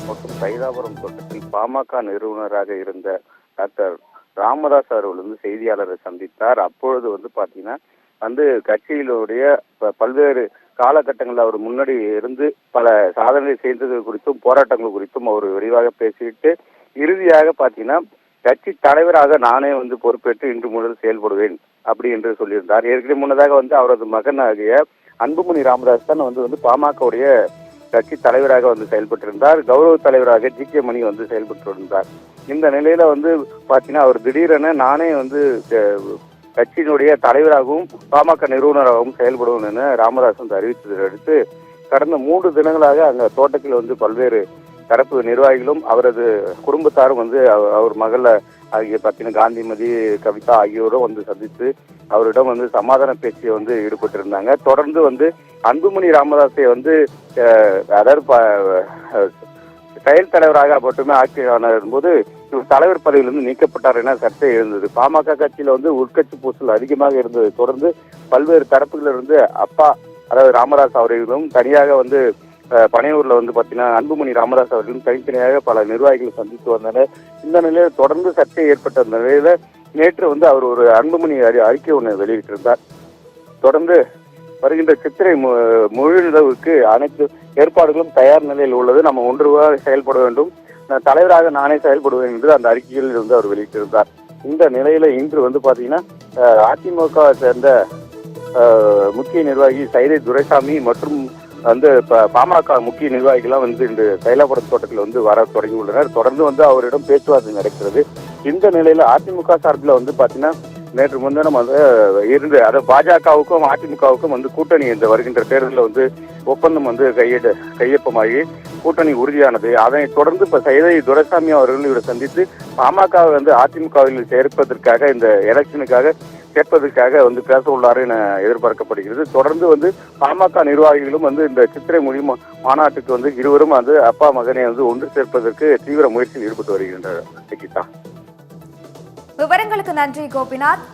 மற்றும் சைதாபுரம் தோட்டத்தில் பாமக நிறுவனராக இருந்த டாக்டர் ராமதாஸ் அவர்கள் செய்தியாளரை சந்தித்தார். அப்பொழுது பாத்தீங்கன்னா கட்சியினுடைய பல்வேறு காலகட்டங்களில் அவர் முன்னாடி இருந்து பல சாதனை செய்தது குறித்தும் போராட்டங்கள் குறித்தும் அவர் விரிவாக பேசிவிட்டு இறுதியாக பாத்தீங்கன்னா கட்சி தலைவராக நானே பொறுப்பேற்று இன்று முதல் செயல்படுவேன் அப்படி என்று சொல்லியிருந்தார். ஏற்கனவே முன்னதாக அவரது மகன் ஆகிய அன்புமணி ராமதாஸ் தான் பாமகவுடைய கட்சி தலைவராக செயல்பட்டிருந்தார். கௌரவ தலைவராக ஜி.கே. மணி செயல்பட்டு இருந்தார். இந்த நிலையில பாத்தீங்கன்னா அவர் திடீரென நானே கட்சியினுடைய தலைவராகவும் பாமக நிறுவனராகவும் செயல்படுவோம் என ராமதாஸ் அறிவித்ததை அடுத்து கடந்த 3 தினங்களாக அங்க தோட்டத்தில் பல்வேறு தரப்பு நிர்வாகிகளும் அவரது குடும்பத்தாரும் அவர் மகள ஆகிய பாத்தீங்கன்னா காந்திமதி, கவிதா ஆகியோரும் சந்தித்து அவரிடம் சமாதான பேச்சு ஈடுபட்டிருந்தாங்க. தொடர்ந்து அன்புமணி ராமதாஸை அதாவது செயல் தலைவராக மட்டுமே ஆட்சியான போது தலைவர் பதவியிலிருந்து நீக்கப்பட்டார் என சர்ச்சை எழுந்தது. பாமக கட்சியில உட்கட்சி பூசல் அதிகமாக இருந்தது. தொடர்ந்து பல்வேறு தரப்புகளிலிருந்து அப்பா அதாவது ராமதாஸ் அவர்களும் தனியாக பனையூர்ல பாத்தீங்கன்னா அன்புமணி ராமதாஸ் அவர்களும் தனித்தனியாக பல நிர்வாகிகள் சந்தித்து வந்தனர். இந்த நிலையில தொடர்ந்து சர்ச்சை ஏற்பட்ட நிலையில நேற்று அவர் ஒரு அன்புமணி அறிக்கை ஒன்று வெளியிட்டிருந்தார். தொடர்ந்து வருகின்ற சித்திரை முழு நிலவுக்கு அனைத்து ஏற்பாடுகளும் தயார் நிலையில் உள்ளது. நம்ம ஒன்றுவாக செயல்பட வேண்டும், தலைவராக நானே செயல்படுவேன் என்று அந்த அறிக்கையில் அவர் வெளியிட்டிருந்தார். இந்த நிலையில இன்று பாத்தீங்கன்னா அதிமுக சேர்ந்த முக்கிய நிர்வாகி சைதை துரைசாமி மற்றும் பாமக முக்கிய நிர்வாகிகள்லாம் இந்த தைலாபுரம் தோட்டத்தில் வர தொடங்கியுள்ளனர். தொடர்ந்து அவரிடம் பேச்சுவார்த்தை நடக்கிறது. இந்த நிலையில அதிமுக சார்பில் பாத்தீங்கன்னா நேற்று முன்தினம் இருந்து அதாவது பாஜகவுக்கும் அதிமுகவுக்கும் கூட்டணி இந்த வருகின்ற தேர்தலில் ஒப்பந்தம் கையொப்பமாகி கூட்டணி உறுதியானது. அதனை தொடர்ந்து இப்ப சைதை துரைசாமி அவர்கள் இவரை சந்தித்து பாமக அதிமுகவில் சேர்ப்பதற்காக இந்த எலெக்ஷனுக்காக கேட்பதற்காக பேச உள்ளாரு என எதிர்பார்க்கப்படுகிறது. தொடர்ந்து பாமக நிர்வாகிகளும் இந்த சித்திரை மொழி மாநாட்டுக்கு இருவரும் அப்பா மகனை ஒன்று சேர்ப்பதற்கு தீவிர முயற்சியில் ஈடுபட்டு வருகின்றனர். விவரங்களுக்கு நன்றி கோபிநாத்.